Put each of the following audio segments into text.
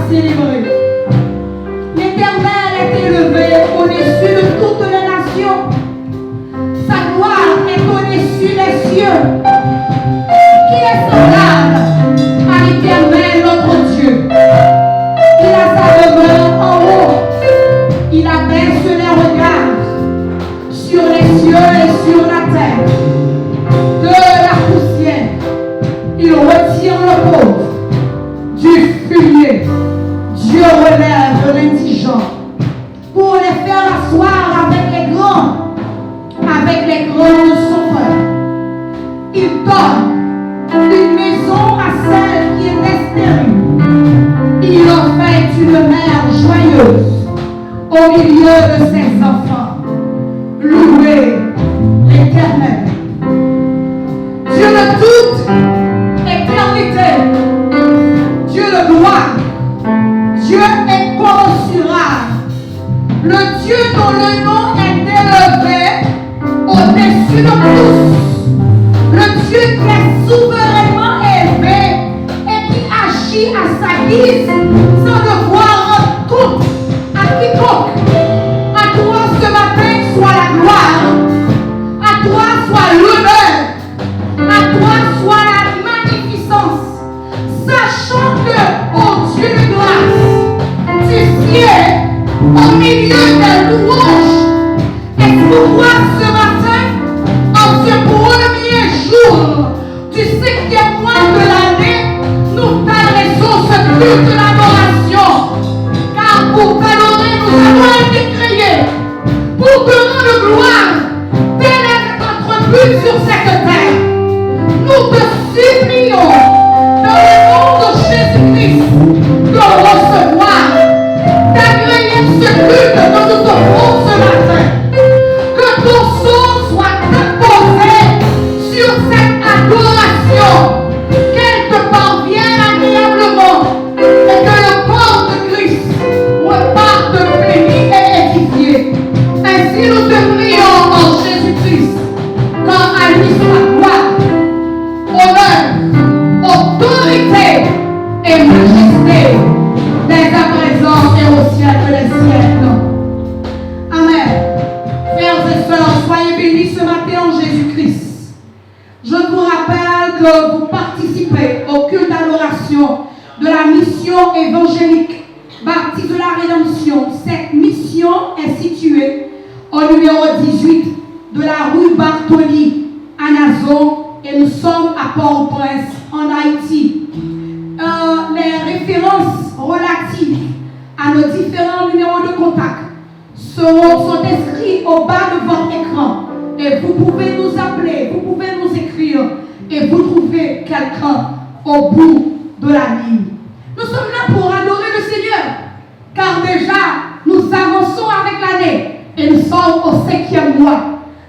célébrer. L'Éternel est élevé au-dessus de toutes les nations. Sa gloire est au-dessus des cieux. Qui est semblable à l'Éternel notre Dieu? Il a sa demeure en haut. Il abaisse les regards sur les cieux et sur la terre. De la poussière, il retire le pauvre. Du fumier, Dieu relève l'indigent pour les faire asseoir avec les grands de son peuple. Il donne une maison à celle qui est stérile. Il en fait une mère joyeuse au milieu de ses enfants. Louez l'Éternel. Dieu de toute éternité, Dieu de gloire, Dieu incommensurable, le Dieu dont le nom est élevé au-dessus de tous, le Dieu qui est souverainement élevé et qui agit à sa guise sans devoir compte à quiconque. À toi ce matin soit la gloire, à toi soit l'honneur, à toi soit la magnificence, sachant que, oh Dieu de grâce, tu sièges au milieu des louanges. Et pourquoi ce matin, en ce premier jour du 5e mois de l'année, nous t'adressons ce culte de l'adoration. Car pour t'adorer, nous avons été créés pour te rendre gloire. Tel est notre but sur cette terre. Nous te supplions, dans le nom de Jésus-Christ, de recevoir, d'agréer ce culte que nous t'offrons ce matin. Que ton son soit déposé sur cette adoration, qu'elle te parvienne agréablement et que le corps de Christ reparte béni et édifié. Ainsi nous te prions en Jésus-Christ, quand à lui soit gloire, honneur, autorité et majesté, dès à présent et au siècle des siècles. Amen. Frères et sœurs, soyez bénis ce matin en Jésus-Christ. Je vous rappelle que vous participez au culte d'adoration de la mission évangélique Baptiste de la Rédemption. Cette mission est située au numéro 18 de la rue Bartoli à Nazon et nous sommes à Port-au-Prince en Haïti. Les références relatives à nos différents numéros de contact sont inscrits au bas de votre écran et vous pouvez nous appeler, vous pouvez nous écrire et vous trouvez quelqu'un au bout de la ligne. Nous sommes là pour adorer le Seigneur car déjà nous avançons avec l'année et nous sommes au 5e mois.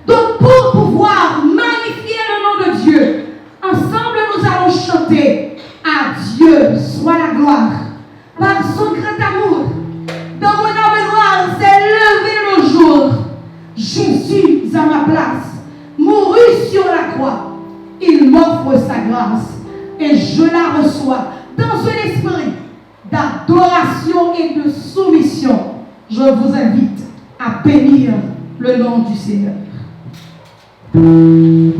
Donc pour pouvoir magnifier le nom de Dieu, ensemble nous allons chanter à Dieu soit la gloire par son grand amour. Dans mon âme noire s'est levé le jour. Jésus à ma place, mouru sur la croix. Il m'offre sa grâce et je la reçois dans un esprit d'adoration et de soumission. Je vous invite à bénir le nom du Seigneur. Jésus.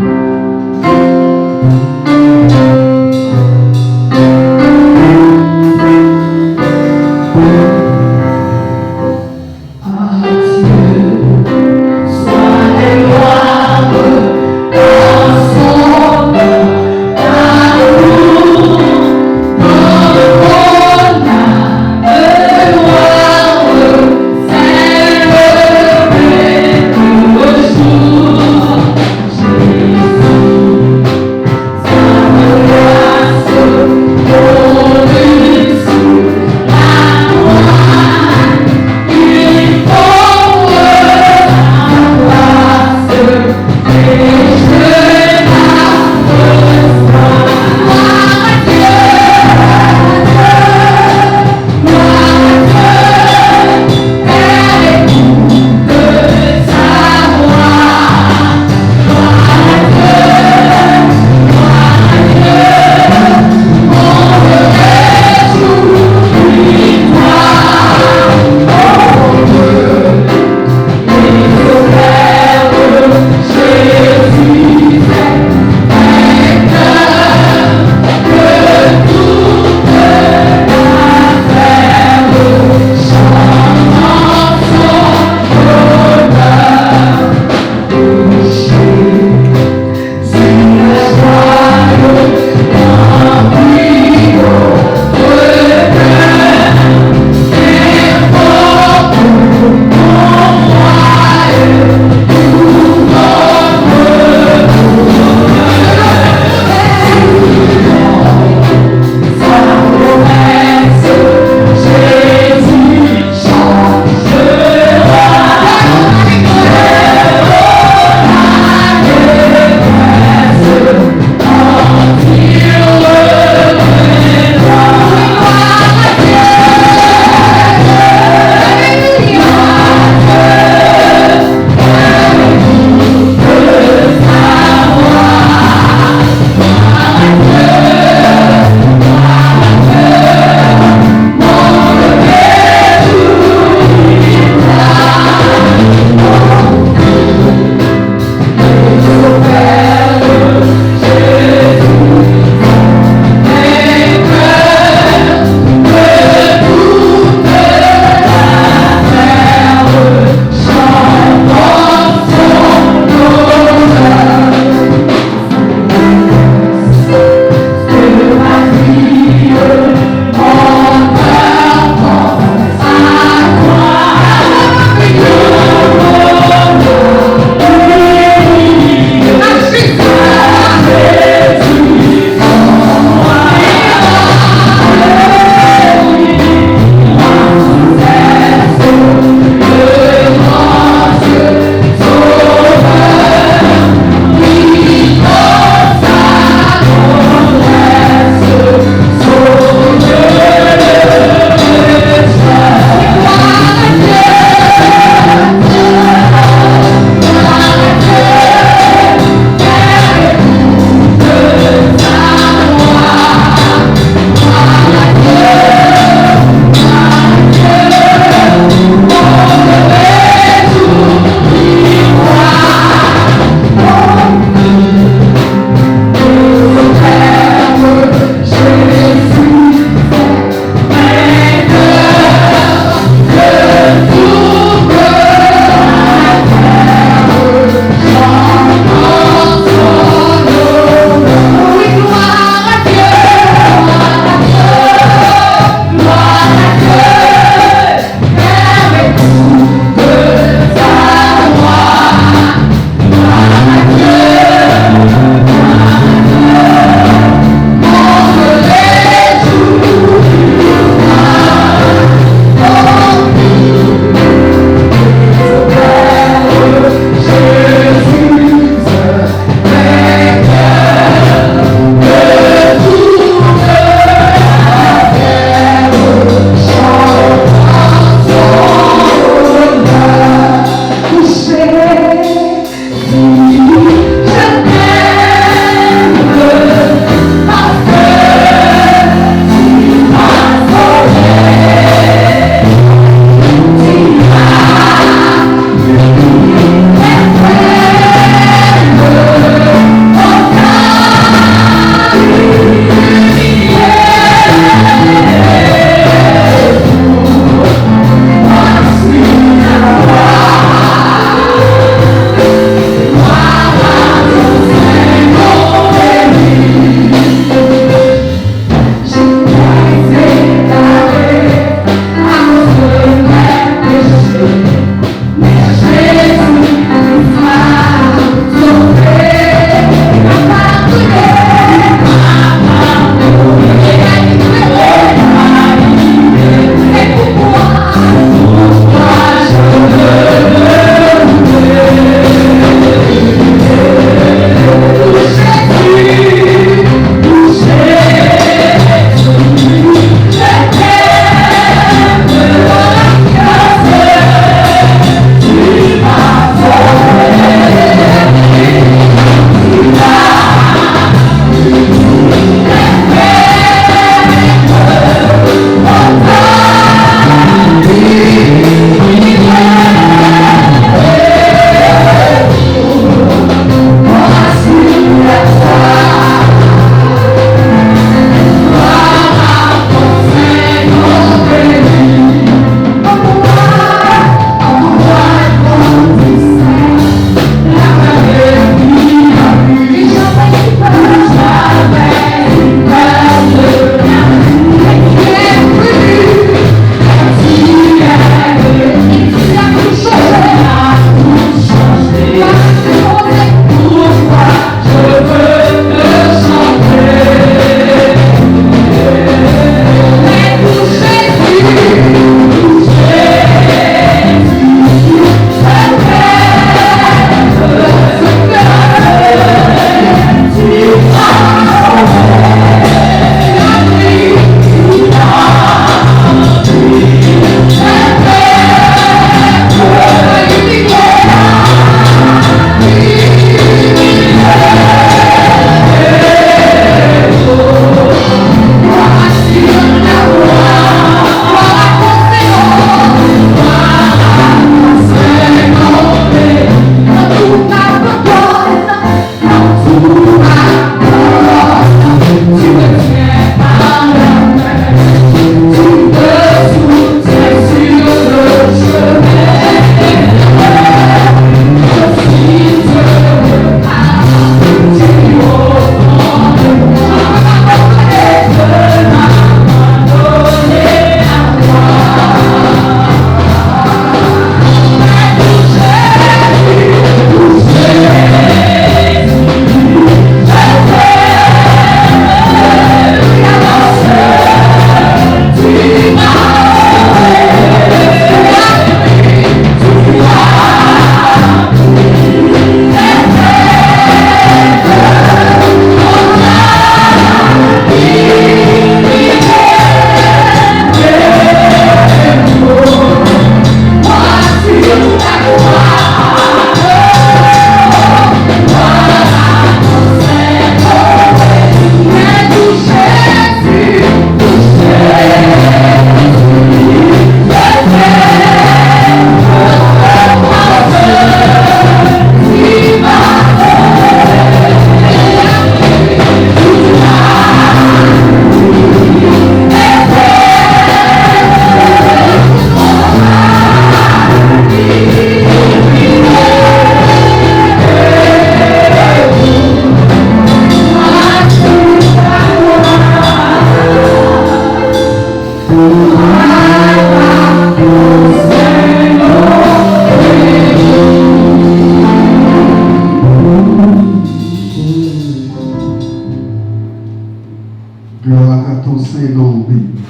ton saint nom béni.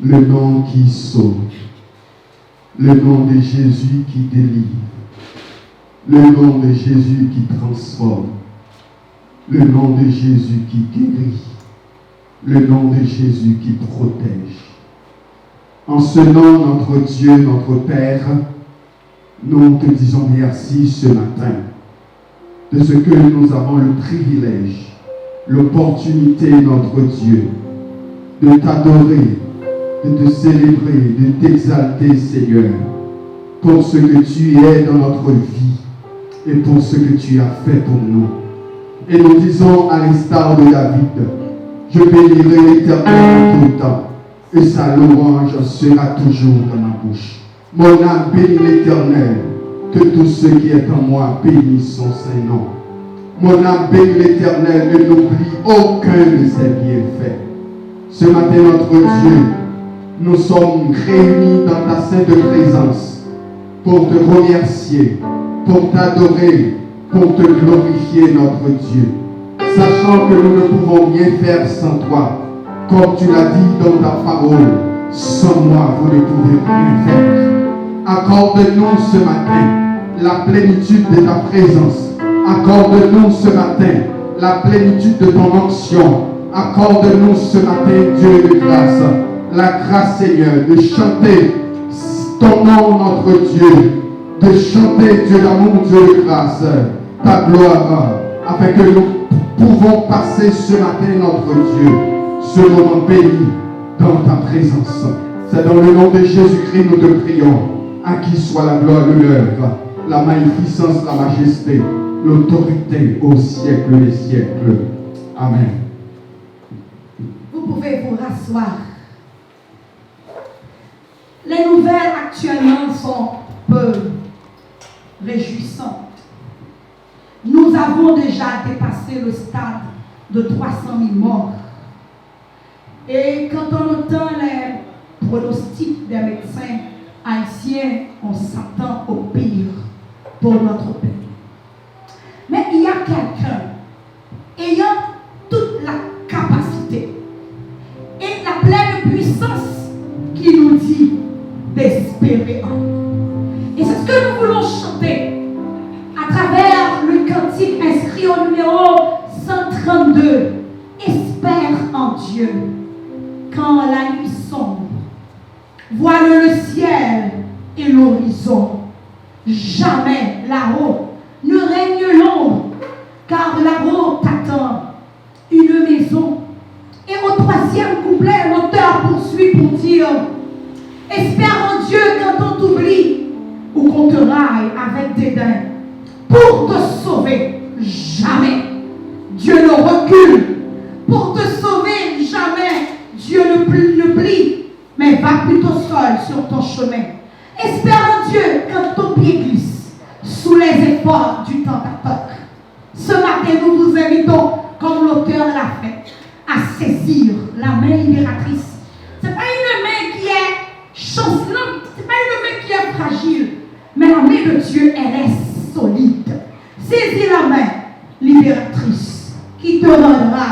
Le nom qui sauve. Le nom de Jésus qui délivre. Le nom de Jésus qui transforme. Le nom de Jésus qui guérit. Le nom de Jésus qui protège. En ce nom, notre Dieu, notre Père, nous te disons merci ce matin de ce que nous avons le privilège, l'opportunité, notre Dieu, de t'adorer, de te célébrer, de t'exalter, Seigneur, pour ce que tu es dans notre vie et pour ce que tu as fait pour nous. Et nous disons à l'instar de David, je bénirai l'Éternel tout le temps, et sa louange sera toujours dans ma bouche. Mon âme bénit l'Éternel, que tout ce qui est en moi bénisse son saint nom. Mon âme bénit l'Éternel, ne n'oublie aucun de ses bienfaits. Ce matin, notre Dieu, nous sommes réunis dans ta sainte présence pour te remercier, pour t'adorer, pour te glorifier, notre Dieu. Sachant que nous ne pouvons rien faire sans toi, comme tu l'as dit dans ta parole, sans moi, vous ne pouvez rien faire. Accorde-nous ce matin la plénitude de ta présence. Accorde-nous ce matin la plénitude de ton onction. Accorde-nous ce matin, Dieu de grâce, la grâce, Seigneur, de chanter ton nom, notre Dieu, de chanter, Dieu d'amour, Dieu de grâce, ta gloire, afin que nous pouvons passer ce matin, notre Dieu, ce moment béni dans ta présence. C'est dans le nom de Jésus-Christ nous te prions, à qui soit la gloire, l'honneur, la magnificence, la majesté, l'autorité au siècle des siècles. Amen. Vous pouvez vous rasseoir. Les nouvelles actuellement sont peu réjouissantes. Nous avons déjà dépassé le stade de 300 000 morts. Et quand on entend les pronostics des médecins haïtiens, on s'attend au pire pour notre pays. Mais il y a quelqu'un ayant toute la capacité et la pleine puissance qui nous dit d'espérer en lui. Et c'est ce que nous voulons chanter à travers le cantique inscrit au numéro 132. Espère en Dieu quand la nuit sombre voile le ciel et l'horizon. Jamais là-haut ne règne l'ombre, car là-haut t'attend une maison. Et au troisième couplet, l'auteur poursuit pour dire: espère en Dieu quand on t'oublie ou qu'on te raille avec dédain. Pour te sauver, jamais Dieu ne recule. Pour te sauver, jamais Dieu ne plie, mais va plutôt seul sur ton chemin. Espère en Dieu quand ton pied glisse sous les efforts du tentateur. Ce matin, nous vous invitons, comme l'auteur l'a fait, à saisir la main libératrice. Ce n'est pas une main qui est chancelante, ce n'est pas une main qui est fragile, mais la main de Dieu, elle est solide. Saisis la main libératrice qui te rendra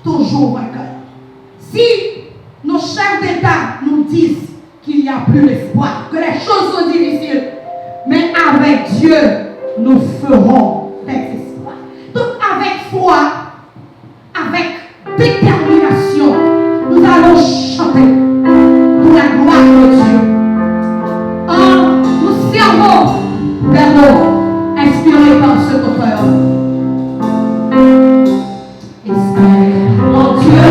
toujours vainqueur. Si nos chefs d'État nous disent qu'il n'y a plus d'espoir, que les choses sont difficiles, mais avec Dieu, nous ferons des espoirs. Donc avec foi, avec détermination, nous allons chanter pour la gloire de Dieu. Nous servons vers nous, inspirés par cet auteur. Espère en Dieu.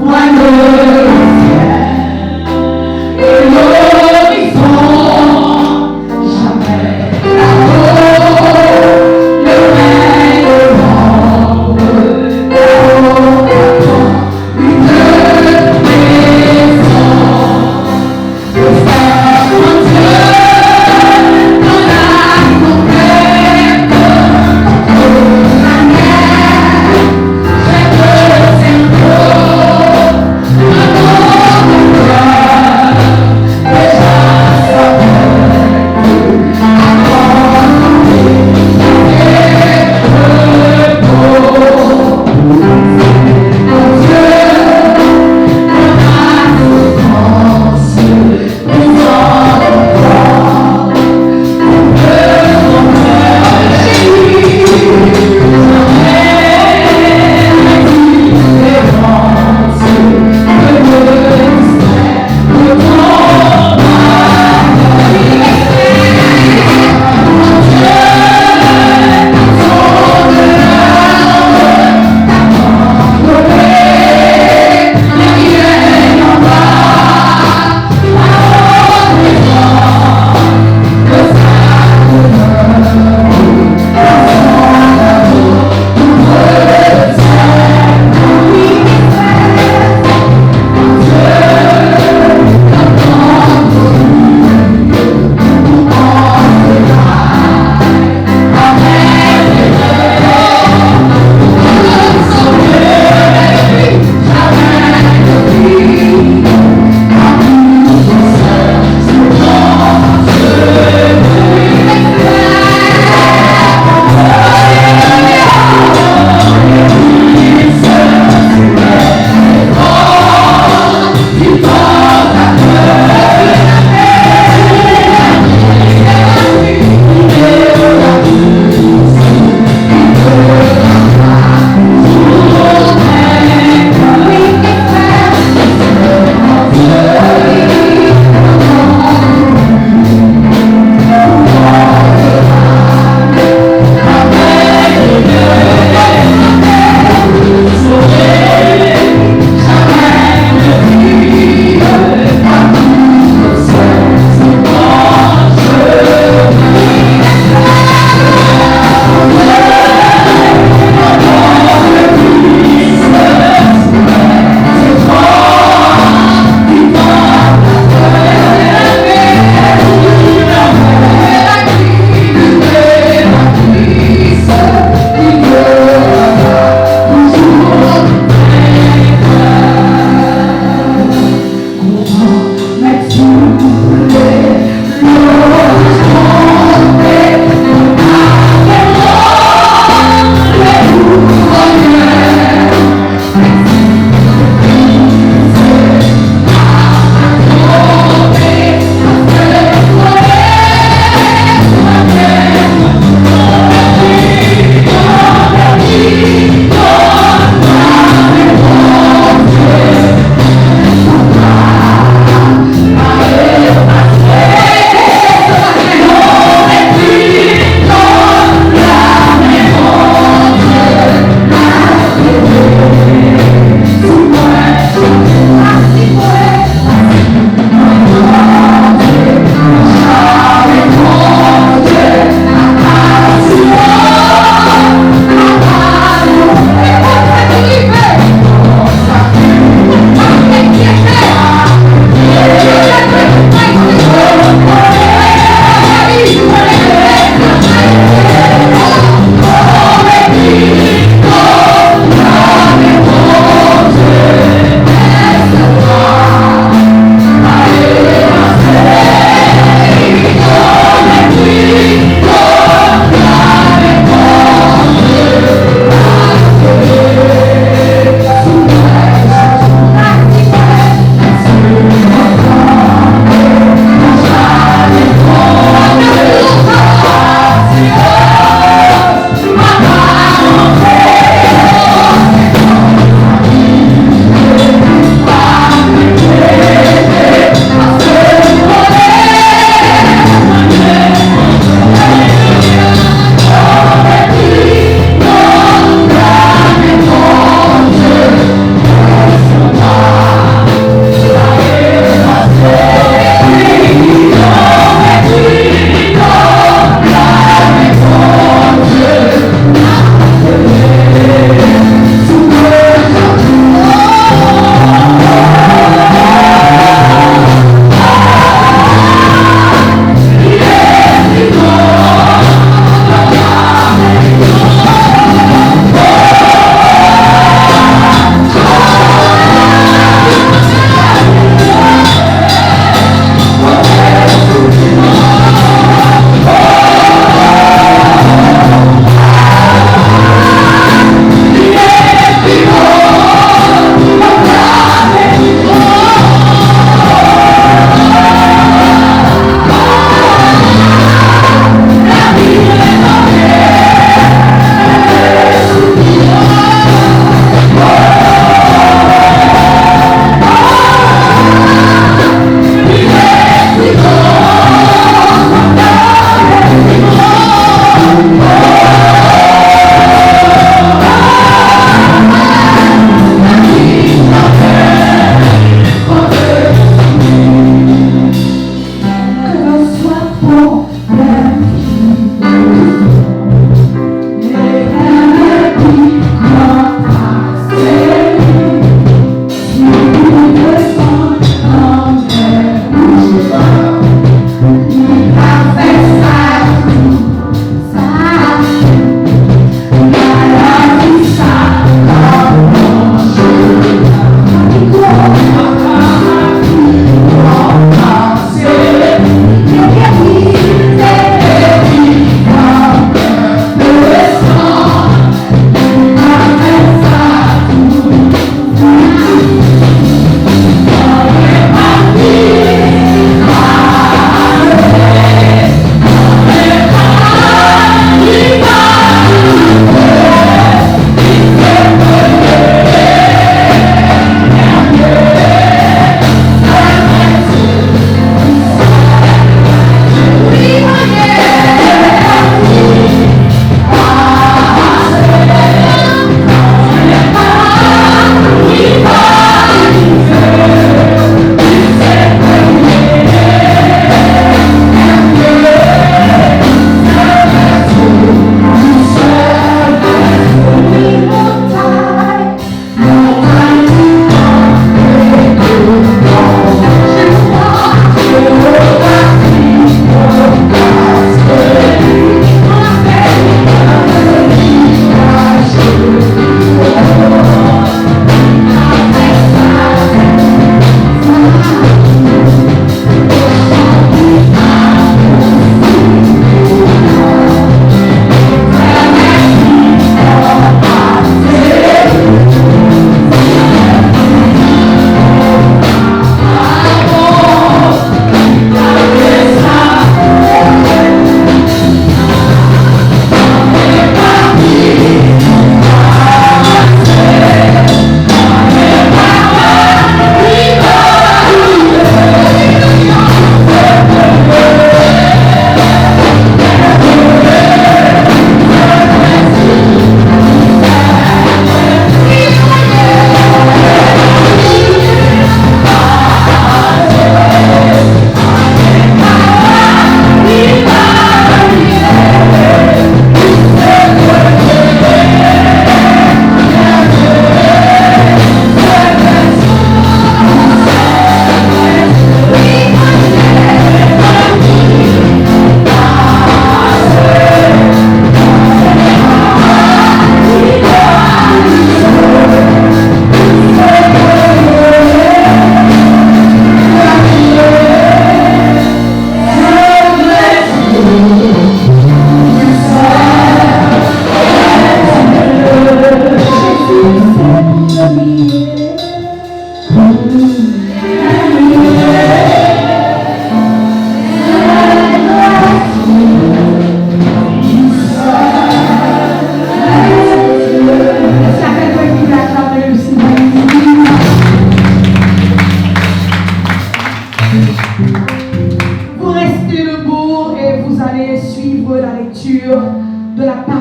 Voile le ciel et l'horizon.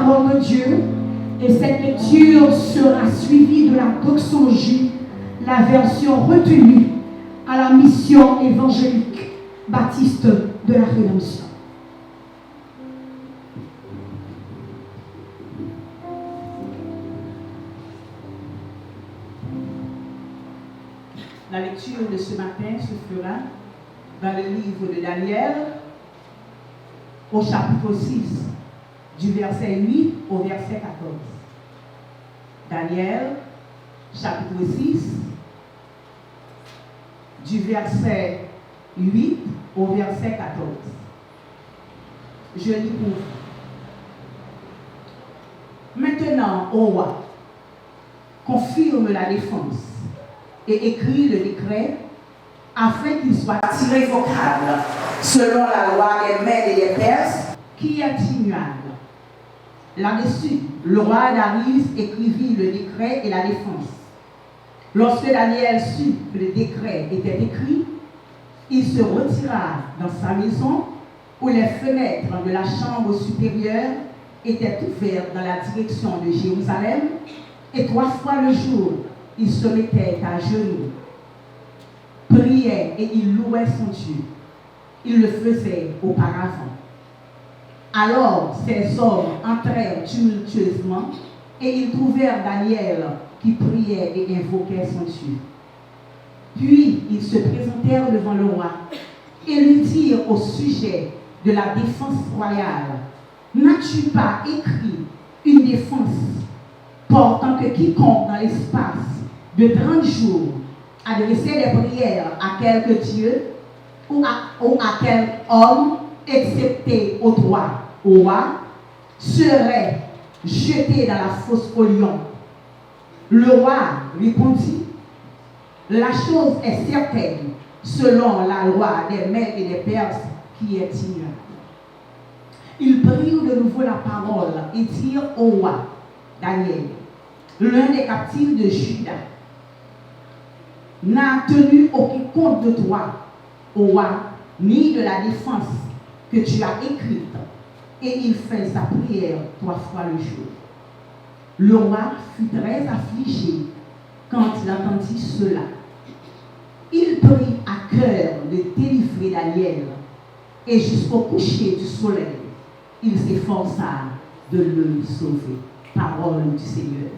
parole de Dieu et cette lecture sera suivie de la doxologie, la version retenue à la mission évangélique baptiste de la Rédemption. La lecture de ce matin se fera dans le livre de Daniel, au chapitre 6, du verset 8 au verset 14. Daniel, chapitre 6, du verset 8 au verset 14. Je lis pour vous. Maintenant, ô roi, confirme la défense et écrit le décret afin qu'il soit irrévocable selon la loi des Mèdes et des Perses qui est immuable. Là-dessus, le roi Darius écrivit le décret et la défense. Lorsque Daniel sut que le décret était écrit, il se retira dans sa maison où les fenêtres de la chambre supérieure étaient ouvertes dans la direction de Jérusalem, et 3 fois le jour, il se mettait à genoux, priait et il louait son Dieu. Il le faisait auparavant. Alors ces hommes entrèrent tumultueusement et ils trouvèrent Daniel qui priait et invoquait son Dieu. Puis ils se présentèrent devant le roi et lui dirent au sujet de la défense royale: n'as-tu pas écrit une défense portant que quiconque dans l'espace de 30 jours adressait des prières à quelque Dieu ou à quel homme, excepté au droit au roi, serait jeté dans la fosse au lion? Le roi répondit: la chose est certaine selon la loi des Mèdes et des Perses qui est ignorante. Ils prirent de nouveau la parole et dirent au roi Daniel: l'un des captifs de Juda n'a tenu aucun compte de toi, ô roi, ni de la défense que tu as écrite, et il fait sa prière 3 fois le jour. Le roi fut très affligé quand il entendit cela. Il prit à cœur de délivrer Daniel, et jusqu'au coucher du soleil, il s'efforça de le sauver. Parole du Seigneur.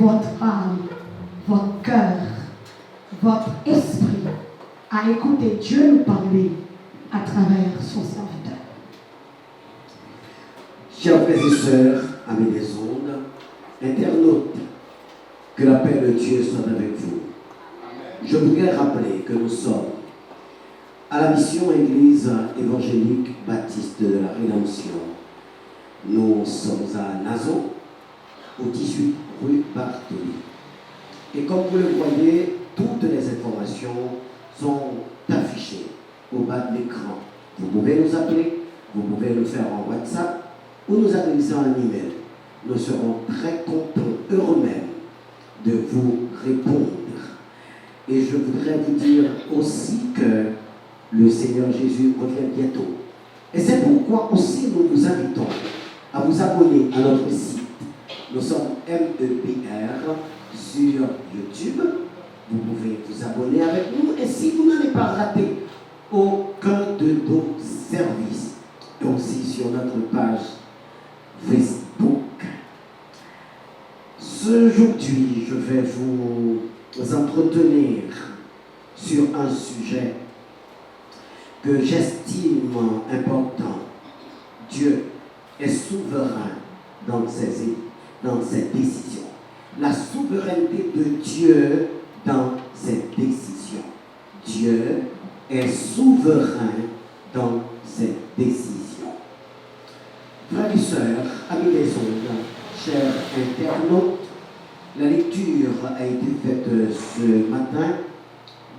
votre âme, votre cœur, votre esprit à écouter Dieu nous parler à travers son serviteur. Chers frères et sœurs, amis des ondes, internautes, que la paix de Dieu soit avec vous. Je voudrais rappeler que nous sommes à la mission Église évangélique baptiste de la Rédemption. Nous sommes à Nazon, au 18 rue Barthélémy. Et comme vous le voyez, toutes les informations sont affichées au bas de l'écran. Vous pouvez nous appeler, vous pouvez le faire en WhatsApp ou nous adresser un email. Nous serons très contents, heureux même, de vous répondre. Et je voudrais vous dire aussi que le Seigneur Jésus revient bientôt. Et c'est pourquoi aussi nous vous invitons à vous abonner à notre site. Nous sommes MEPR sur YouTube. Vous pouvez vous abonner avec nous. Et si vous n'allez pas rater aucun de nos services, et aussi sur notre page Facebook. Aujourd'hui, je vais vous entretenir sur un sujet que j'estime important. Dieu est souverain dans ses décisions. La souveraineté de Dieu dans ses décisions. Dieu est souverain dans ses décisions. Frères et sœurs, amis des ondes, chers internautes, la lecture a été faite ce matin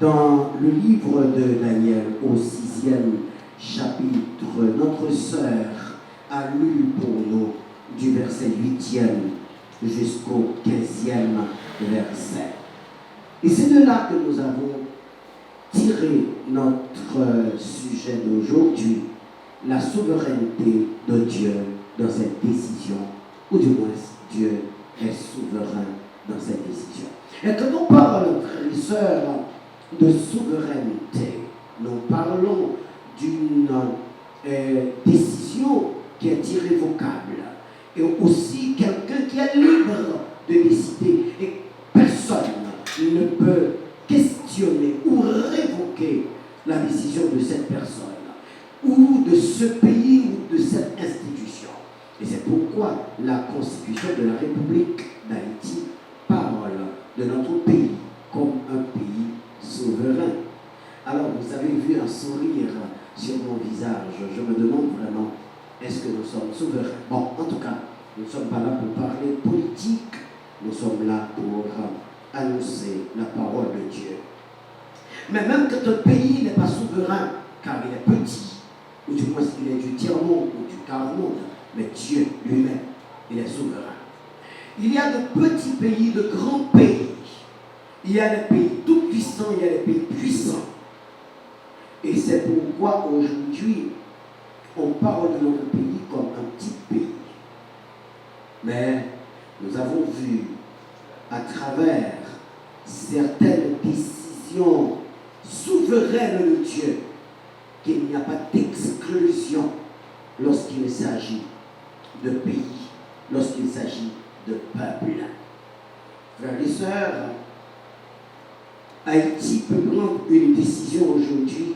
dans le livre de Daniel au 6e chapitre. Notre sœur a lu pour nous du verset 8e jusqu'au 15e verset. Et c'est de là que nous avons tiré notre sujet d'aujourd'hui, la souveraineté de Dieu dans cette décision, ou du moins Dieu est souverain dans cette décision. Et quand on parle, frères et sœurs, de souveraineté, nous parlons d'une décision qui est irrévocable et aussi quelqu'un qui est libre de décider et personne ne peut questionner ou révoquer la décision de cette personne ou de ce pays ou de cette institution. Et c'est pourquoi la Constitution de la République d'Haïti parle de notre pays comme un pays souverain. Alors vous avez vu un sourire sur mon visage. Je me demande vraiment, est-ce que nous sommes souverains? Bon, en tout cas, nous ne sommes pas là pour parler politique, nous sommes là pour annoncer la parole de Dieu. Mais même quand un pays n'est pas souverain, car il est petit, ou du moins il est du tiers-monde ou du quart-monde, mais Dieu lui-même, il est souverain. Il y a de petits pays, de grands pays. Il y a des pays tout puissants, il y a des pays puissants. Et c'est pourquoi aujourd'hui, on parle de notre pays comme un petit pays. Mais nous avons vu à travers certaines décisions souveraines de Dieu qu'il n'y a pas d'exclusion lorsqu'il s'agit de pays, lorsqu'il s'agit de peuple. Frères et sœurs, Haïti peut prendre une décision aujourd'hui,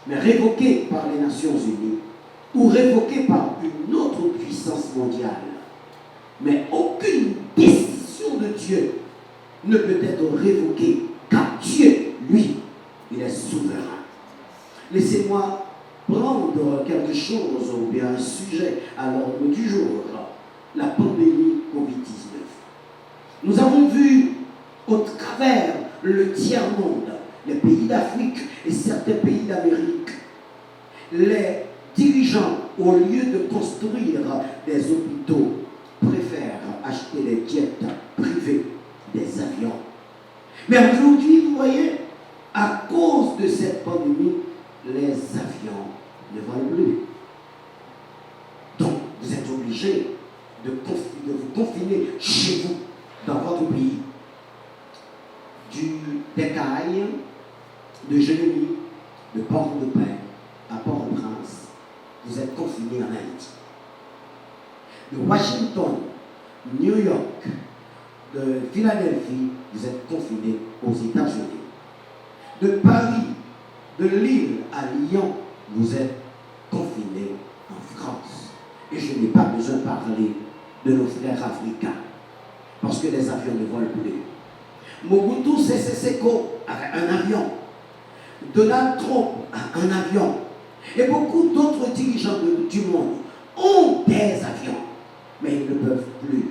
mais révoquée par les Nations Unies ou révoquée par une autre puissance mondiale. Mais aucune décision de Dieu ne peut être révoquée, car Dieu, lui, il est souverain. Laissez-moi prendre quelque chose ou bien un sujet à l'ordre du jour, la pandémie Covid-19. Nous avons vu au travers le tiers-monde, les pays d'Afrique et certains pays d'Amérique, les dirigeants, au lieu de construire des hôpitaux, préfèrent acheter des jets privés, des avions. Mais aujourd'hui, vous voyez, à cause de cette pandémie, les avions ne volent plus. Donc, vous êtes obligés de vous confiner chez vous, dans votre pays. Des Cayes, de Jérémie, de Port-de-Paix à Port-au-Prince, vous êtes confinés en Haïti. De Washington, New York, de Philadelphie, vous êtes confiné aux États-Unis. De Paris, de Lille à Lyon, vous êtes confiné en France. Et je n'ai pas besoin de parler de nos frères africains, parce que les avions ne volent plus. Mobutu Sese Seko avait un avion. Donald Trump a un avion. Et beaucoup d'autres dirigeants du monde ont des avions, mais ils ne peuvent plus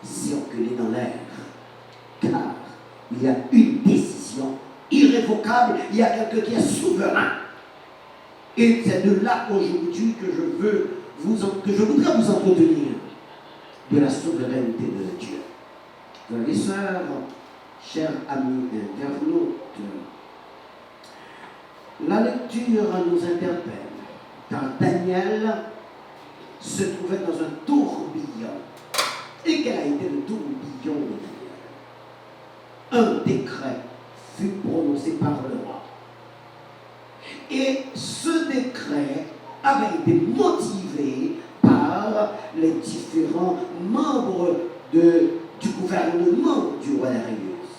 circuler dans l'air, car il y a une décision irrévocable, il y a quelqu'un qui est souverain. Et c'est de là aujourd'hui que je voudrais vous entretenir de la souveraineté de Dieu. Frères et sœurs, chers amis internautes, la lecture nous interpelle, car Daniel se trouvait dans un tourbillon. Et quel a été le tourbillon de Daniel? Un décret fut prononcé par le roi. Et ce décret avait été motivé par les différents membres du gouvernement du roi Darius.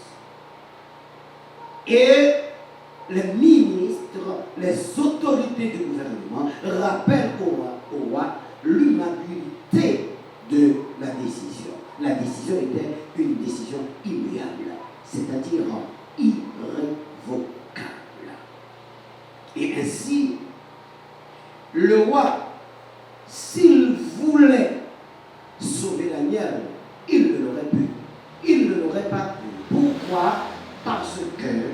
Et les ministres, les autorités du gouvernement rappellent au roi l'immaculité de la décision. La décision était une décision immuable, c'est-à-dire irrévocable. Et ainsi, le roi, s'il voulait sauver Daniel, il ne l'aurait pu. Il ne l'aurait pas pu. Pourquoi? Parce que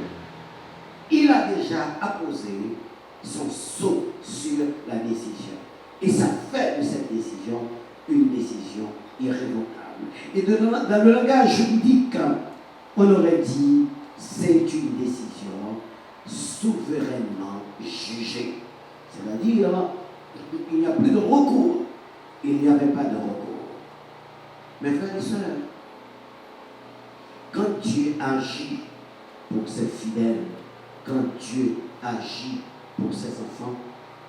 il a déjà apposé son sceau sur la décision. Et ça fait de cette décision une décision irrévocable. Et dans le langage juridique, on aurait dit c'est une décision souverainement jugée. C'est-à-dire, il n'y a plus de recours. Il n'y avait pas de recours. Mes frères et sœurs, quand Dieu agit pour ses fidèles, quand Dieu agit pour ses enfants,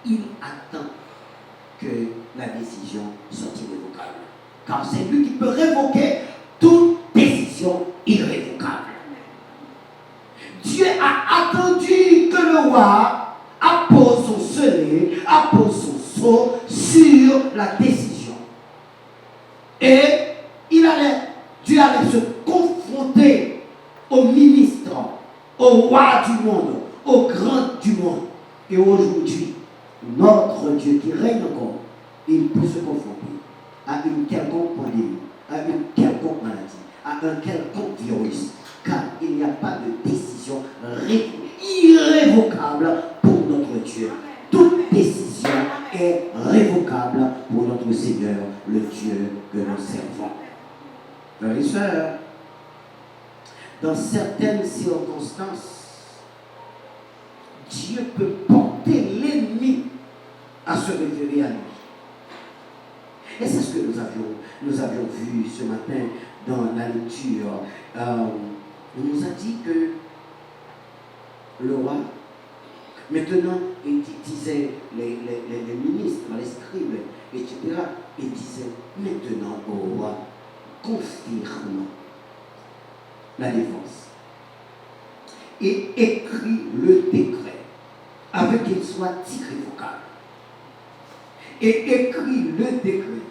il attend que la décision soit irrévocable. Car c'est lui qui peut révoquer toute décision irrévocable. Dieu a attendu que le roi appose son scellé, appose son sceau sur la décision. Et Dieu allait se confronter aux ministres, au roi du monde, au grand du monde. Et aujourd'hui, notre Dieu qui règne encore, il peut se confronter à une quelconque pandémie, à une quelconque maladie, à un quelconque virus, car il n'y a pas de décision irrévocable pour notre Dieu. Toute décision est révocable pour notre Seigneur, le Dieu que nous servons. Frères et sœurs, dans certaines circonstances, Dieu peut porter l'ennemi à se référer à lui. Et c'est ce que nous avions vu ce matin dans la lecture. On nous a dit que le roi, maintenant, il disait, les ministres, les scribes, etc., il disait maintenant au roi, confirme la défense et écrit le décret avec qu'il soit irrévocable. Et écrit le décret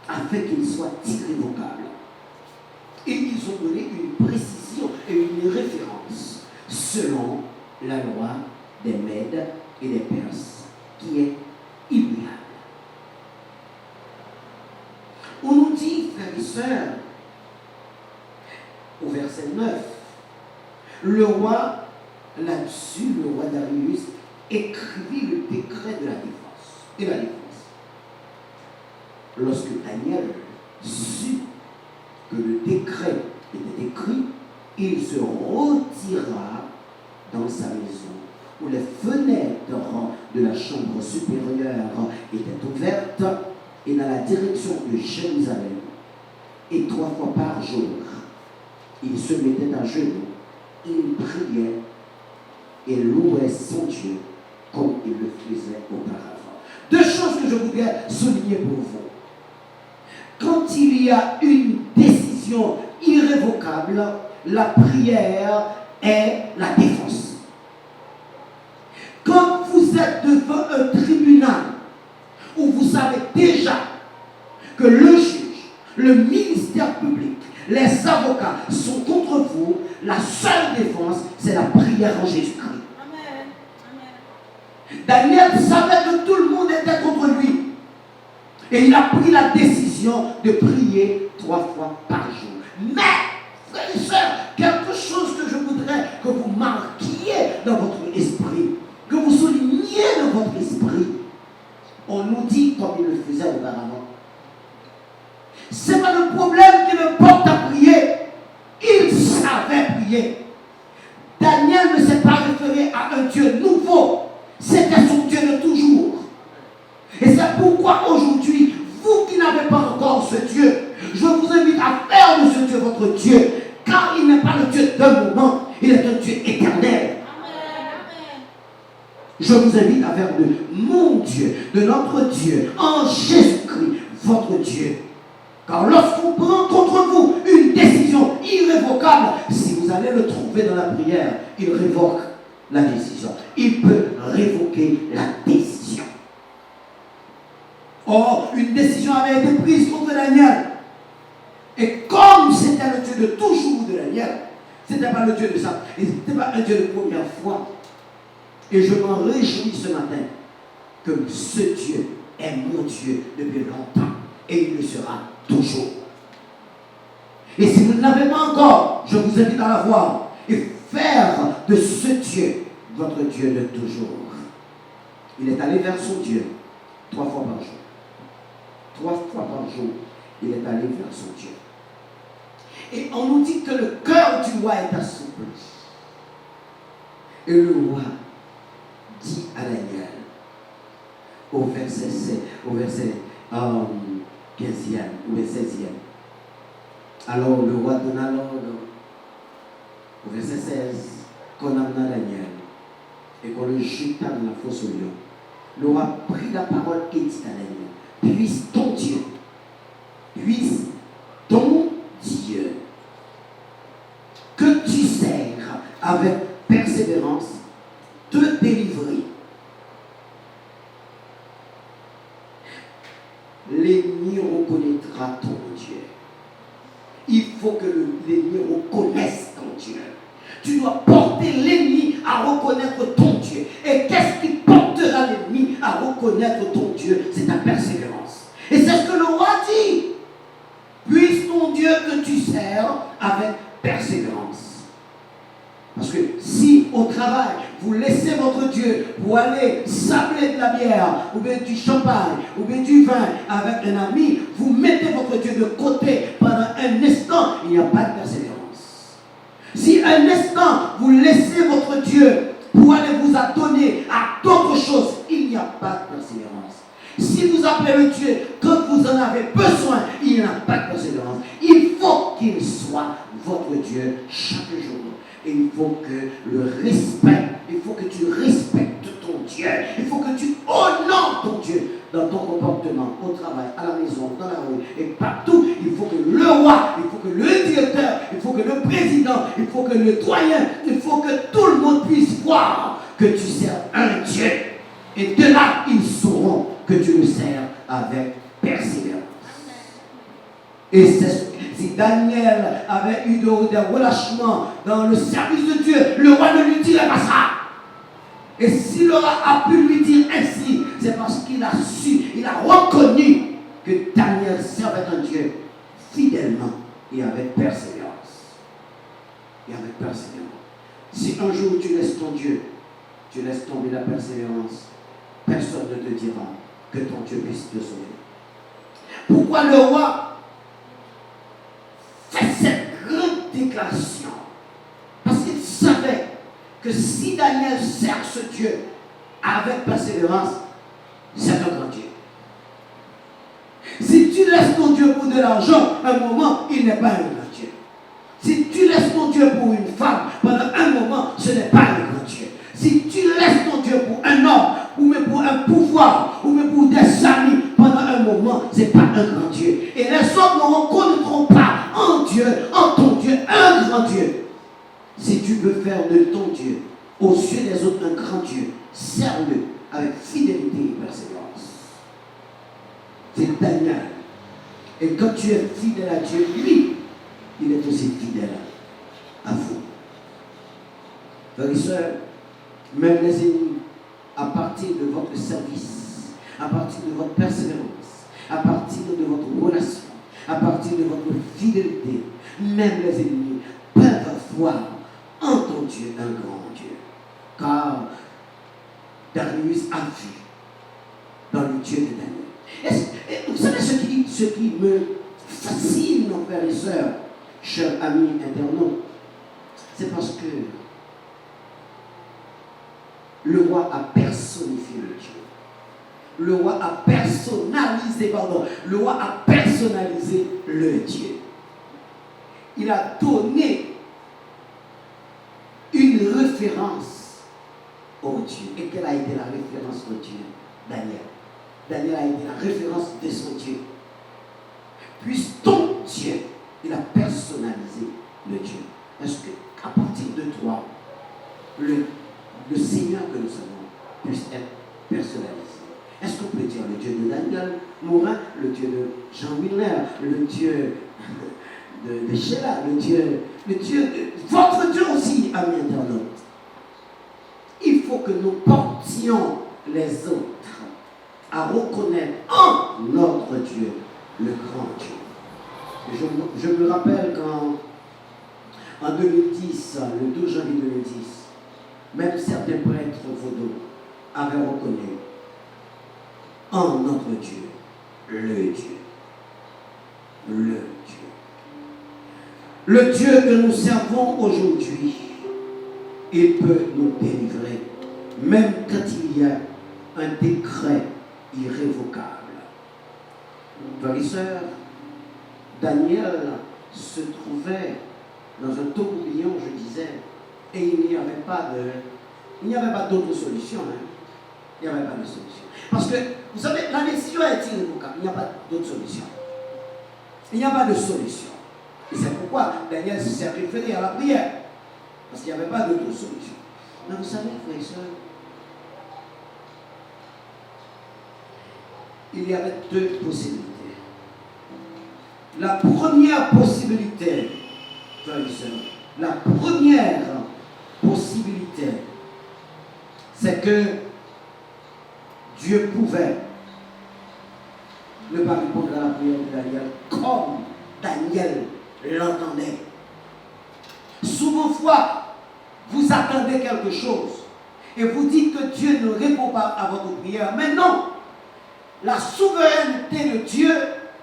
afin qu'il soit irrévocable. Et ils ont donné une précision et une référence selon la loi des Mèdes et des Perses, qui est immuable. On nous dit, frères et sœurs, au verset 9, le roi, là-dessus, le roi Darius, écrivit le décret de la défense. Et la défense. Lorsque Daniel sut que le décret était écrit, il se retira dans sa maison, où les fenêtres de la chambre supérieure étaient ouvertes, et dans la direction de Jérusalem. Et 3 fois par jour, il se mettait à genoux, il priait et louait son Dieu comme il le faisait auparavant. 2 choses que je voudrais souligner pour vous. Quand il y a une décision décision irrévocable, la prière est la défense. Quand vous êtes devant un tribunal où vous savez déjà que le juge, le ministère public, les avocats sont contre vous, la seule défense, c'est la prière en Jésus-Christ. Daniel savait que tout le monde était contre lui. Et il a pris la décision de prier 3 fois par jour. Mais, frères et sœurs, quelque chose que je voudrais que vous marquiez dans votre esprit, que vous souligniez dans votre esprit, on nous dit comme il le faisait auparavant. Ce n'est pas le problème qui le porte à prier. Il savait prier. Daniel ne s'est pas référé à un Dieu nouveau. C'était son Dieu de toujours. Et c'est pourquoi aujourd'hui, vous qui n'avez pas encore ce Dieu, je vous invite à faire de ce Dieu votre Dieu. Car il n'est pas le Dieu d'un moment, il est un Dieu éternel. Je vous invite à faire de mon Dieu, de notre Dieu, en Jésus-Christ, votre Dieu. Car lorsqu'on prend contre vous une décision irrévocable, si vous allez le trouver dans la prière, il révoque la décision. Il peut révoquer la décision. Or, une décision avait été prise contre Daniel. Et comme c'était le Dieu de toujours de Daniel, ce n'était pas le Dieu de ça, ce n'était pas un Dieu de première fois. Et je m'en réjouis ce matin que ce Dieu est mon Dieu depuis longtemps. Et il le sera toujours. Et si vous ne l'avez pas encore, je vous invite à l'avoir et faire de ce Dieu votre Dieu de toujours. Il est allé vers son Dieu 3 fois par jour. 3 fois par jour, il est allé vers son Dieu. Et on nous dit que le cœur du roi est assoupli. Et le roi dit à Daniel, au verset 15e ou 16e. Alors le roi donna l'ordre, au verset 16, qu'on amena Daniel et qu'on le jeta dans la fosse au lion. Le roi prit la parole et dit à Daniel, puisse ton Dieu, que tu sers avec persévérance, te délivrer. L'ennemi reconnaîtra ton Dieu. Il faut que l'ennemi reconnaisse ton Dieu. Tu dois porter l'ennemi à reconnaître ton Dieu. Et qu'est-ce qui portera l'ennemi à reconnaître ton Dieu? C'est ta persévérance. Et c'est ce que le roi dit. Puisse ton Dieu que tu sers avec persévérance. Parce que si au travail, vous laissez votre Dieu pour aller sabler de la bière, ou bien du champagne, ou bien du vin avec un ami, vous mettez votre Dieu de côté pendant un instant, il n'y a pas de persévérance. Si un instant, vous laissez votre Dieu pour aller vous adonner à d'autres choses, il n'y a pas de persévérance. Si vous appelez le Dieu quand vous en avez besoin, il n'y a pas de persévérance. Il faut qu'il soit votre Dieu chaque jour. Et il faut que le respect, il faut que tu respectes ton Dieu. Il faut que tu honores ton Dieu dans ton comportement, au travail, à la maison, dans la rue et partout. Il faut que le roi, il faut que le directeur, il faut que le président, il faut que le doyen, il faut que tout le monde puisse voir que tu sers un Dieu. Et de là, ils sauront que tu le sers avec persévérance. Et si Daniel avait eu des relâchements dans le service de Dieu, le roi ne lui dirait pas ça. Et si le roi a pu lui dire ainsi, c'est parce qu'il a su, il a reconnu que Daniel servait un Dieu fidèlement et avec persévérance. Et avec persévérance. Si un jour tu laisses ton Dieu, tu laisses tomber la persévérance, personne ne te dira que ton Dieu puisse te sauver. Pourquoi le roi fait cette grande déclaration? Parce qu'il savait que si Daniel sert ce Dieu avec persévérance, c'est un grand Dieu. Si tu laisses ton Dieu pour de l'argent, un moment, il n'est pas un grand Dieu. Si tu laisses ton Dieu pour une femme, pendant un moment, ce n'est pas un grand Dieu. Si tu laisses ton Dieu pour un homme, ou même pour un pouvoir, ou même pour des amis, pendant un moment, ce n'est pas un grand Dieu. Et les hommes ne reconnaîtront pas en Dieu veux faire de ton Dieu, aux yeux des autres, un grand Dieu, serre-le avec fidélité et persévérance. C'est Daniel. Et quand tu es fidèle à Dieu, lui, il est aussi fidèle à vous. Frères et sœurs, même les ennemis, à partir de votre service, à partir de votre persévérance, à partir de votre relation, à partir de votre fidélité, même les ennemis peuvent voir en ton Dieu un grand Dieu. Car Darius a vu dans le Dieu de Daniel. Et vous savez ce qui me fascine, mon frères et sœurs, chers amis internautes, c'est parce que le roi a personnifié le Dieu. Le roi a personnalisé, le roi a personnalisé le Dieu. Il a donné une référence au Dieu. Et quelle a été la référence au Dieu? Daniel. Daniel a été la référence de son Dieu. Puis ton Dieu, il a personnalisé le Dieu. Est-ce qu'à partir de toi, le Seigneur que nous savons puisse être personnalisé? Est-ce qu'on peut dire le Dieu de Daniel Morin, le Dieu de Jean Willer, le Dieu de Sheila, le Dieu de votre Dieu aussi, amis internautes? Il faut que nous portions les autres à reconnaître en notre Dieu, le grand Dieu. Je me rappelle qu'en 2010, le 12 janvier 2010, même certains prêtres vaudous avaient reconnu en notre Dieu, le Dieu. Le Dieu. Le Dieu que nous servons aujourd'hui, il peut nous délivrer, même quand il y a un décret irrévocable. Frères et sœurs, Daniel se trouvait dans un tourbillon, je disais, et il n'y avait pas d'autre solution. Il n'y avait pas de solution. Parce que, vous savez, la décision est irrévocable. Il n'y a pas d'autre solution. Il n'y a pas de solution. Et c'est pourquoi Daniel s'est référé à la prière. Parce qu'il n'y avait pas d'autre solution. Mais vous savez, frères et sœurs, il y avait deux possibilités. La première possibilité, frères et sœurs, la première possibilité, c'est que Dieu pouvait ne pas répondre à la prière de Daniel comme Daniel l'entendait. Souvent, vous attendez quelque chose et vous dites que Dieu ne répond pas à votre prière. Mais non, la souveraineté de Dieu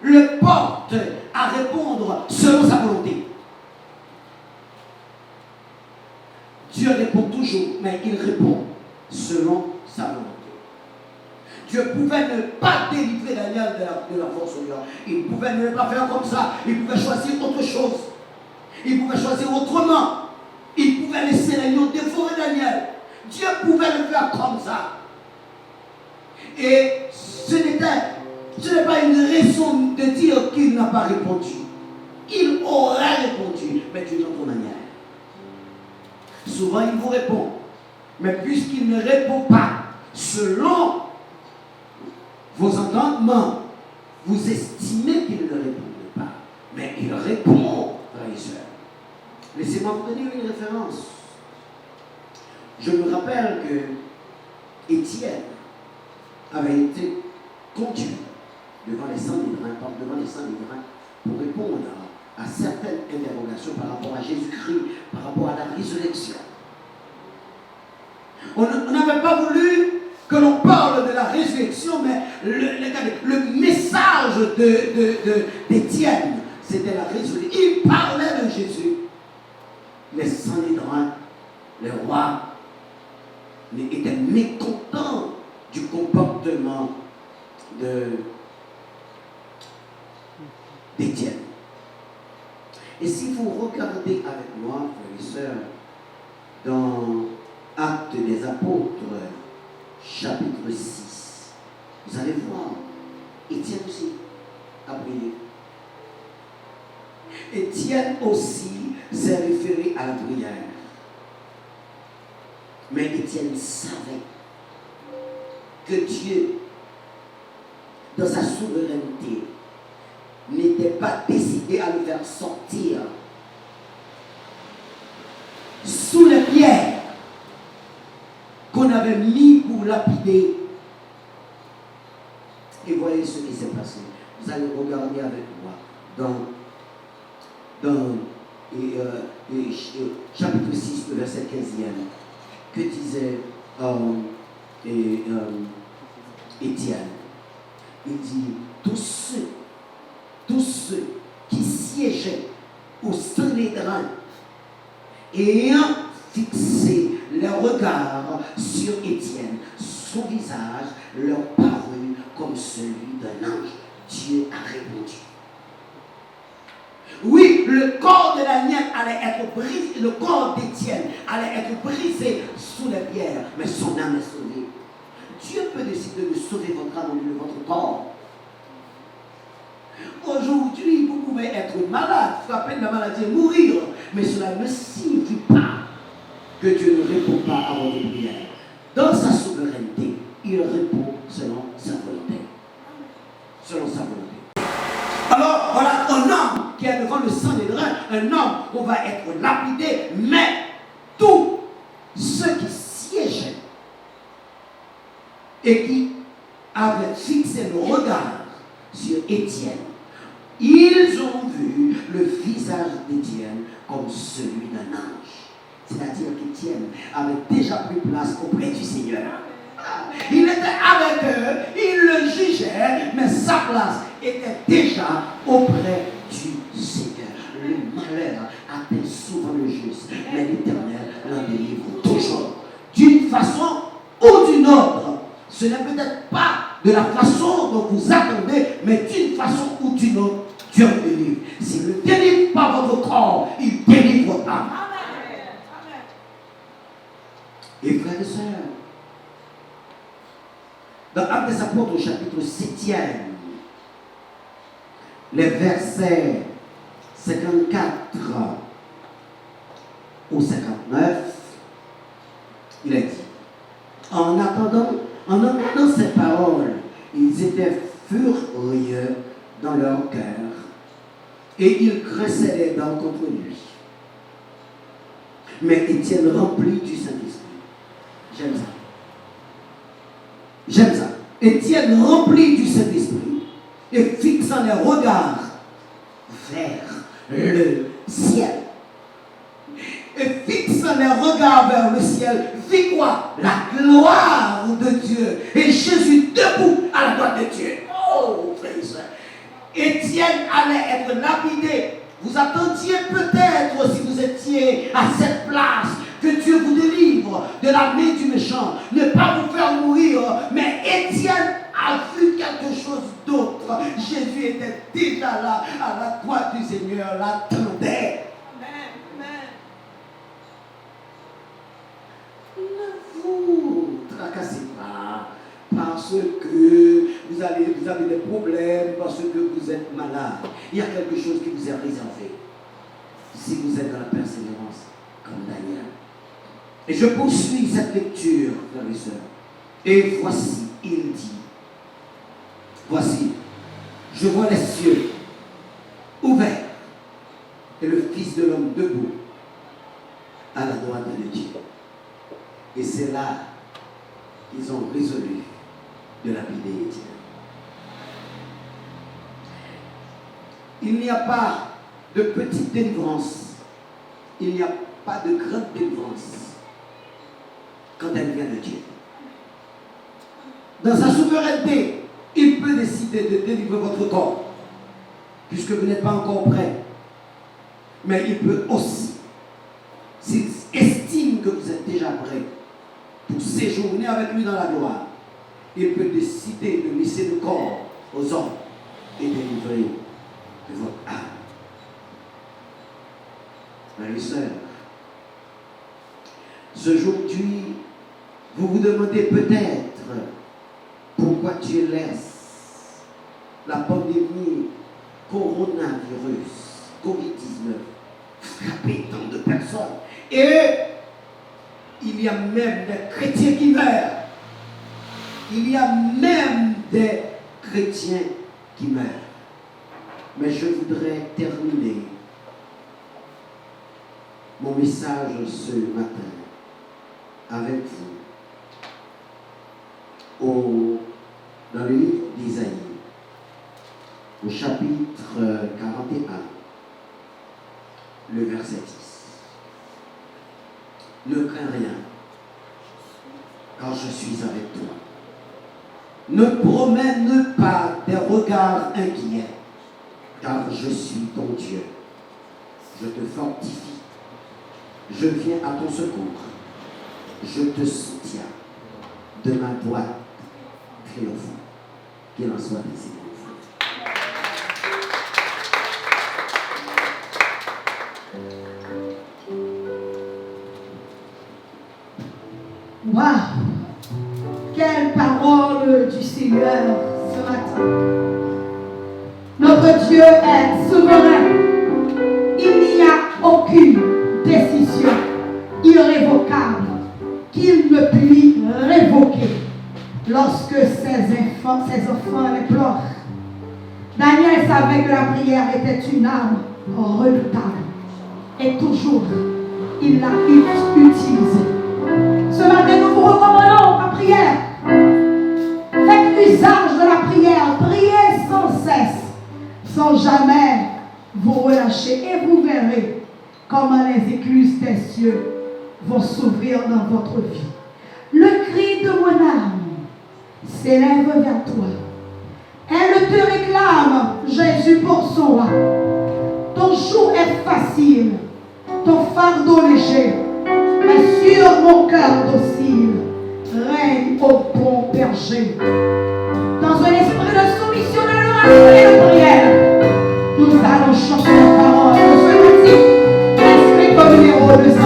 le porte à répondre selon sa volonté. Dieu répond toujours, mais il répond selon sa volonté. Dieu pouvait ne pas délivrer Daniel de la force au lion. Il pouvait ne pas faire comme ça. Il pouvait choisir autre chose. Il pouvait choisir autrement. Il pouvait laisser les lions dévorer Daniel. Dieu pouvait le faire comme ça. Et ce n'est pas une raison de dire qu'il n'a pas répondu. Il aurait répondu, mais d'une autre manière. Souvent, il vous répond. Mais puisqu'il ne répond pas selon vos entendements, vous estimez qu'il ne répond pas. Mais il répond, frères et sœurs. Laissez-moi vous donner une référence. Je me rappelle que Étienne avait été conduit devant les Sanhédrins, pour répondre à certaines interrogations par rapport à Jésus-Christ, par rapport à la résurrection. On n'avait pas voulu que l'on parle de la résurrection, mais le message d'Étienne, c'était la résurrection. Il parlait de Jésus. Les Sanhédrins, les rois, étaient mécontents du comportement d'Étienne. Et si vous regardez avec moi, frères et sœurs, dans Actes des Apôtres, chapitre 6, vous allez voir, Étienne aussi a prié. Étienne aussi s'est référé à la prière. Mais Étienne savait que Dieu, dans sa souveraineté, n'était pas décidé à le faire sortir sous les pierres qu'on avait mis pour lapider. Et voyez ce qui s'est passé. Vous allez regarder avec moi dans chapitre 6, le verset 15e, que disait Étienne. Il dit, tous ceux qui siégeaient au Sanhédrin ayant fixé leurs regards sur Étienne, son visage leur parut comme celui d'un ange. Dieu a répondu. Oui, le corps de Daniel allait être brisé, le corps d'Étienne allait être brisé sous les pierres, mais son âme est sauvée. Dieu peut décider de sauver votre âme au lieu de votre corps. Aujourd'hui, vous pouvez être malade, frapper de la maladie et mourir, mais cela ne signifie pas que Dieu ne répond pas à votre prière. Dans sa souveraineté, il répond selon sa volonté. Selon sa volonté. Alors, voilà un homme qui est devant le Sanhédrin, un homme où va être lapidé, mais tous ceux qui siégeaient et qui avaient fixé le regard sur Étienne, ils ont vu le visage d'Étienne comme celui d'un ange. C'est-à-dire qu'Étienne avait déjà pris place auprès du Seigneur. Il était avec eux, il le jugeait, mais sa place était déjà auprès du Seigneur. Le malheur atteint souvent le juste, mais l'Éternel l'en délivre toujours. D'une façon ou d'une autre. Ce n'est peut-être pas de la façon dont vous attendez, mais d'une façon ou d'une autre, Dieu le délivre. S'il ne délivre pas votre corps, il délivre votre âme. Et frères et sœurs, dans Actes des Apôtres au chapitre 7e, les versets 54 au 59, il a dit, en entendant ces paroles, ils étaient furieux dans leur cœur et ils graissaient les dents contre lui. Mais Étienne rempli du Saint-Esprit. J'aime ça. J'aime ça. Étienne rempli du Saint-Esprit et fixant les regards vers le ciel. Et fixant les regards vers le ciel, vit quoi? La gloire de Dieu. Et Jésus debout à la droite de Dieu. Oh, frère et soeur. Étienne allait être lapidé. Vous attendiez peut-être, si vous étiez à cette place, que Dieu vous délivre de la main du méchant, ne pas vous faire mourir. Mais Étienne a vu quelque chose d'autre. Jésus était déjà là, à la droite du Seigneur, l'attendait. Ne vous tracassez pas parce que vous avez des problèmes, parce que vous êtes malade. Il y a quelque chose qui vous est réservé. Si vous êtes dans la persévérance, comme Daniel. Et je poursuis cette lecture, frères et sœurs. Et voici, il dit, voici, je vois les cieux ouverts et le Fils de l'homme debout à la droite de Dieu. Et c'est là qu'ils ont résolu de lapider Étienne. Il n'y a pas de petite délivrance. Il n'y a pas de grande délivrance quand elle vient de Dieu. Dans sa souveraineté, il peut décider de délivrer votre corps, puisque vous n'êtes pas encore prêt. Mais il peut aussi, s'il estime que vous êtes déjà prêt pour séjourner avec lui dans la gloire, il peut décider de laisser le corps aux hommes et délivrer de votre âme. Frères et sœurs, aujourd'hui, vous vous demandez peut-être pourquoi Dieu laisse la pandémie coronavirus, Covid-19, frapper tant de personnes. Et il y a même des chrétiens qui meurent. Il y a même des chrétiens qui meurent. Mais je voudrais terminer mon message ce matin avec vous dans le livre d'Isaïe, au chapitre 41, le verset 10. Ne crains rien, car je suis avec toi. Ne promène pas des regards inquiets, car je suis ton Dieu. Je te fortifie. Je viens à ton secours. Je te soutiens de ma droite triomphante. Qu'il en soit ainsi. Waouh! Quelle parole du Seigneur ce matin. Notre Dieu est souverain. Il n'y a aucune décision irrévocable qu'il ne puisse révoquer lorsque ses enfants l'implorent. Daniel savait que la prière était une arme redoutable et toujours il l'a utilisée. Ce matin, nous vous recommandons la prière. Faites usage de la prière. Priez sans cesse, sans jamais vous relâcher. Et vous verrez comment les écluses des cieux vont s'ouvrir dans votre vie. Le cri de mon âme s'élève vers toi. Elle te réclame, Jésus, pour son roi. Ton joug est facile, ton fardeau léger. Mais sur mon cœur docile, règne au bon berger. Dans un esprit de soumission, d'adoration et de prière, nous allons chanter la parole de ce cantique, inscrit comme numéro 204.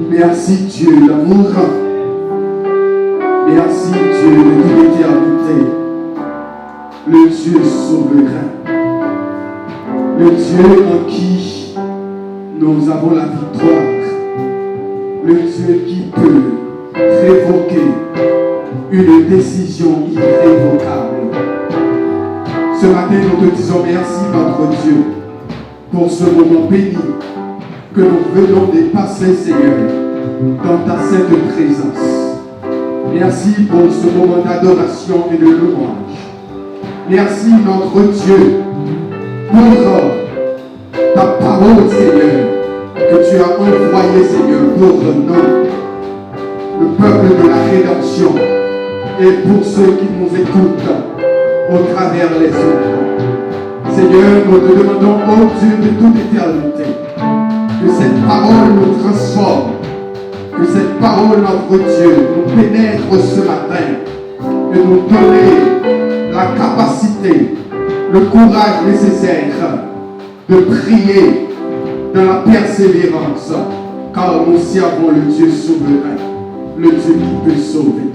Merci Dieu, l'amour. Merci Dieu de toute l'éternité. Le Dieu souverain. Le Dieu en qui nous avons la victoire. Le Dieu qui peut révoquer une décision irrévocable. Ce matin, nous te disons merci, notre Dieu, pour ce moment béni que nous venons de passer, Seigneur, dans ta sainte présence. Merci pour ce moment d'adoration et de louange. Merci, notre Dieu, pour ta parole, Seigneur, que tu as envoyée, Seigneur, pour nous, le peuple de la rédemption, et pour ceux qui nous écoutent au travers les ondes. Seigneur, nous te demandons, ô Dieu de toute éternité, que cette parole nous transforme, que cette parole, notre Dieu, nous pénètre ce matin et nous donne la capacité, le courage nécessaire de prier dans la persévérance, car nous servons le Dieu souverain, le Dieu qui peut sauver.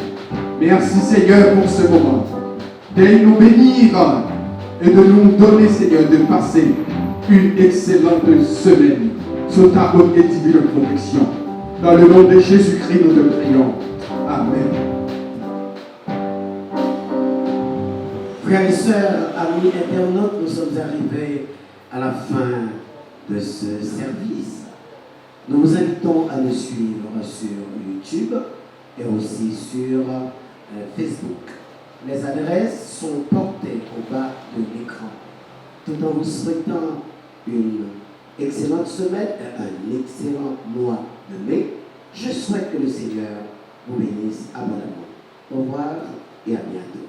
Merci Seigneur pour ce moment. Daigne nous bénir et de nous donner, Seigneur, de passer une excellente semaine sous ta haute et divine protection. Dans le nom de Jésus-Christ, nous te prions. Amen. Frères et sœurs, amis internautes, nous sommes arrivés à la fin de ce service. Nous vous invitons à nous suivre sur YouTube et aussi sur Facebook. Les adresses sont portées au bas de l'écran. Tout en vous souhaitant une excellente semaine et un excellent mois de mai, je souhaite que le Seigneur vous bénisse abondamment. Au revoir et à bientôt.